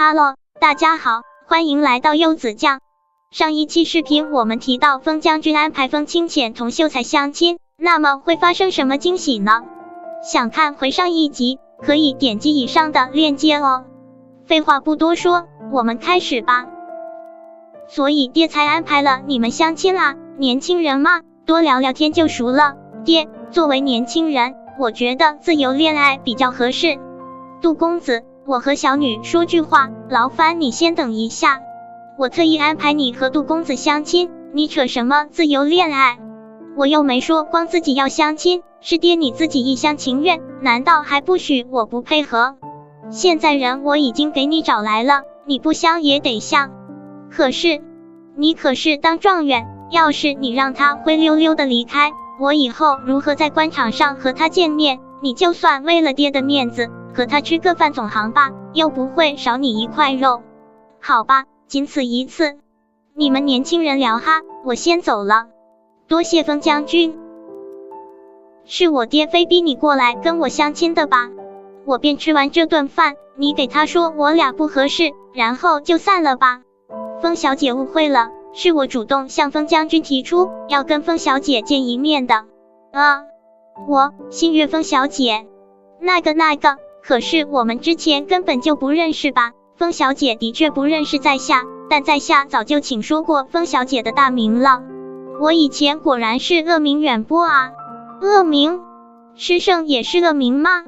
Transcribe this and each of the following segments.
Hello， 大家好，欢迎来到柚子酱。上一期视频我们提到风将军安排风清浅同秀才相亲，那么会发生什么惊喜呢？想看回上一集，可以点击以上的链接哦。废话不多说，我们开始吧。所以爹才安排了你们相亲啦，年轻人嘛，多聊聊天就熟了。爹，作为年轻人，我觉得自由恋爱比较合适。杜公子，我和小女说句话，劳烦你先等一下。我特意安排你和杜公子相亲，你扯什么自由恋爱？我又没说光自己要相亲，是爹你自己一厢情愿，难道还不许我不配合？现在人我已经给你找来了，你不相也得相。你可是当状元，要是你让他灰溜溜的离开，我以后如何在官场上和他见面？你就算为了爹的面子，和他吃个饭总行吧，又不会少你一块肉。好吧，仅此一次。你们年轻人聊哈，我先走了。多谢风将军。是我爹非逼你过来跟我相亲的吧？我便吃完这顿饭，你给他说我俩不合适，然后就散了吧。风小姐误会了，是我主动向风将军提出要跟风小姐见一面的。我新月风小姐，那个，可是我们之前根本就不认识吧？风小姐的确不认识在下，但在下早就请说过风小姐的大名了。我以前果然是恶名远播啊。恶名？师圣也是恶名吗？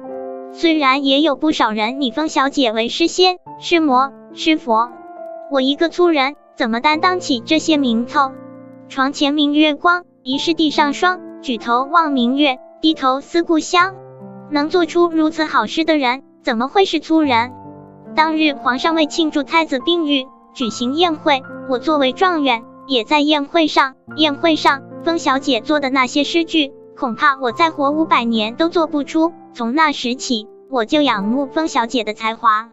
虽然也有不少人拟风小姐为师仙、师魔、师佛，我一个粗人怎么担当起这些名头？床前明月光，疑是地上霜，举头望明月，低头思故乡。能做出如此好诗的人，怎么会是粗人？当日皇上为庆祝太子病愈，举行宴会，我作为状元，也在宴会上，风小姐做的那些诗句，恐怕我再活500年都做不出。从那时起，我就仰慕风小姐的才华，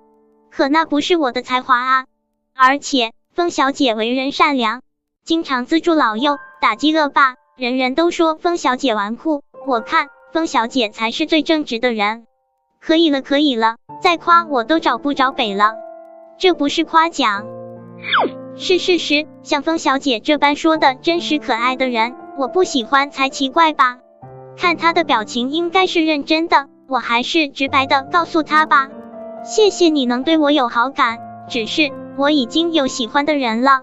可那不是我的才华啊！而且，风小姐为人善良，经常资助老幼，打击恶霸，人人都说风小姐纨绔，我看风小姐才是最正直的人。可以了，再夸我都找不着北了。这不是夸奖，是事实。像风小姐这般说的真实可爱的人，我不喜欢才奇怪吧？看她的表情应该是认真的，我还是直白的告诉她吧。谢谢你能对我有好感，只是我已经有喜欢的人了，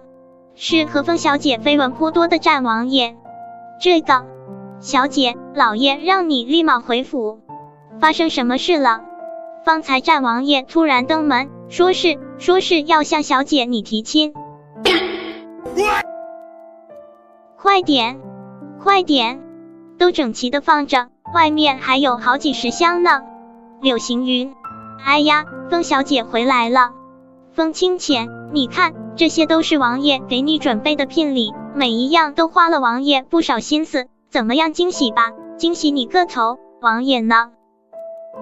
是和风小姐绯闻颇多的战王爷。这个小姐，老爷让你立马回府。发生什么事了？方才战王爷突然登门，说是要向小姐你提亲。快点，都整齐的放着，外面还有好几10箱呢。柳行云，哎呀，风小姐回来了。风清浅，你看，这些都是王爷给你准备的聘礼，每一样都花了王爷不少心思，怎么样，惊喜吧？惊喜你个头！王爷呢？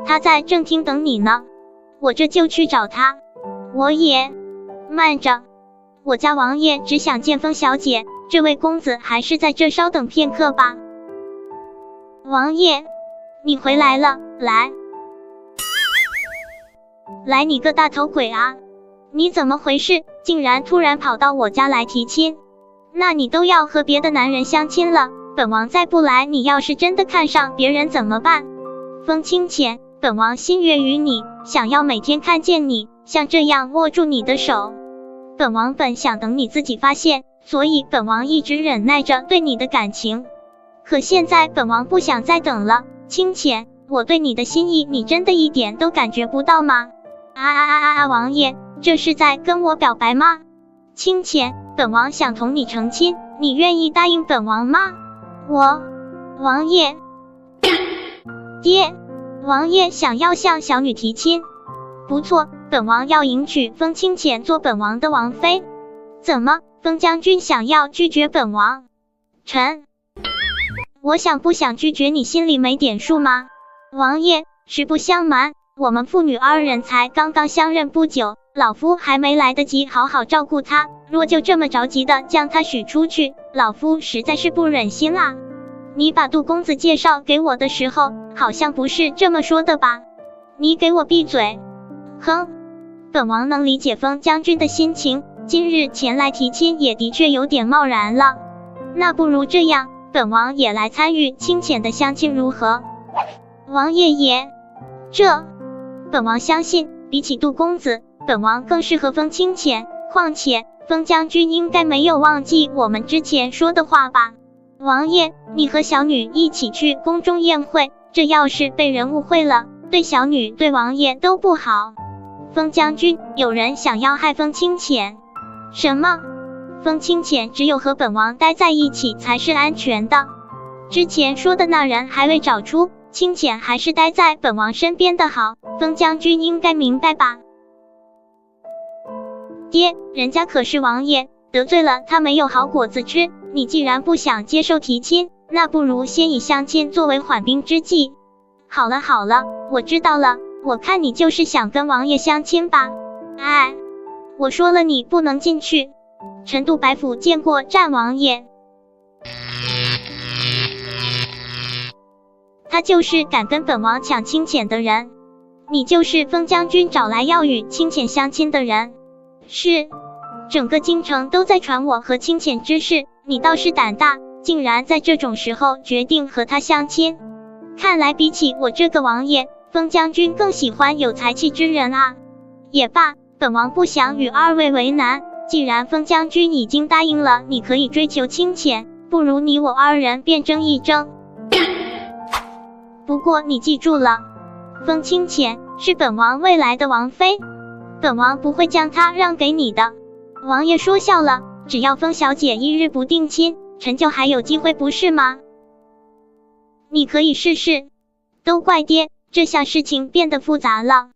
他在正厅等你呢，我这就去找他。我也慢着，我家王爷只想见风小姐，这位公子还是在这稍等片刻吧。王爷，你回来了，来你个大头鬼啊！你怎么回事？竟然突然跑到我家来提亲？那你都要和别的男人相亲了，本王再不来，你要是真的看上别人怎么办？风清浅，本王心悦于你，想要每天看见你，像这样握住你的手。本王本想等你自己发现，所以本王一直忍耐着对你的感情。可现在本王不想再等了，清浅，我对你的心意，你真的一点都感觉不到吗？王爷，这是在跟我表白吗？清浅，本王想同你成亲，你愿意答应本王吗？王爷，爹，王爷想要向小女提亲。不错，本王要迎娶风清浅做本王的王妃。怎么，风将军想要拒绝本王？我想不想拒绝你心里没点数吗？王爷，实不相瞒，我们父女2人才刚刚相认不久，老夫还没来得及好好照顾她，若就这么着急的将她许出去，老夫实在是不忍心啦。你把杜公子介绍给我的时候，好像不是这么说的吧？你给我闭嘴！哼，本王能理解风将军的心情，今日前来提亲也的确有点贸然了。那不如这样，本王也来参与清浅的相亲如何？王爷爷，本王相信，比起杜公子，本王更适合风清浅。况且，风将军应该没有忘记我们之前说的话吧？王爷，你和小女一起去宫中宴会，这要是被人误会了，对小女对王爷都不好。风将军，有人想要害风清浅。什么？风清浅只有和本王待在一起才是安全的。之前说的那人还未找出，清浅还是待在本王身边的好，风将军应该明白吧？爹，人家可是王爷，得罪了他没有好果子吃。你既然不想接受提亲，那不如先以相亲作为缓兵之计。好了好了，我知道了，我看你就是想跟王爷相亲吧。哎，我说了你不能进去。臣杜白府见过战王爷，他就是敢跟本王抢清浅的人。你就是风将军找来要与清浅相亲的人。是，整个京城都在传我和清浅之事，你倒是胆大，竟然在这种时候决定和他相亲。看来比起我这个王爷，风将军更喜欢有才气之人啊。也罢，本王不想与二位为难，既然风将军已经答应了你可以追求清浅，不如你我二人便争一争。不过你记住了，风清浅是本王未来的王妃，本王不会将她让给你的。王爷说笑了，只要风小姐一日不定亲，臣就还有机会，不是吗？你可以试试。都怪爹，这下事情变得复杂了。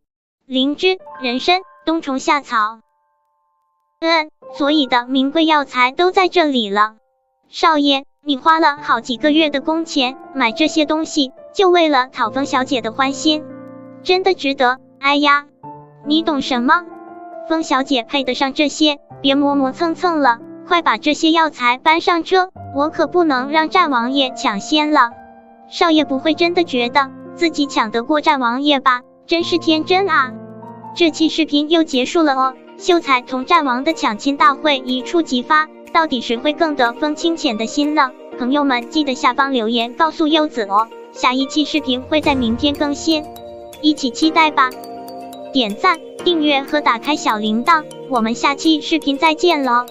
灵芝、人参、冬虫夏草，所以的名贵药材都在这里了。少爷，你花了好几个月的工钱买这些东西，就为了讨风小姐的欢心，真的值得。哎呀，你懂什么？风小姐配得上这些，别磨磨蹭蹭了，快把这些药材搬上车，我可不能让战王爷抢先了。少爷不会真的觉得自己抢得过战王爷吧？真是天真啊！这期视频又结束了哦，秀才同战王的抢亲大会一触即发，到底谁会更得风清浅的心呢？朋友们记得下方留言告诉柚子哦，下一期视频会在明天更新，一起期待吧！点赞、订阅和打开小铃铛，我们下期视频再见了。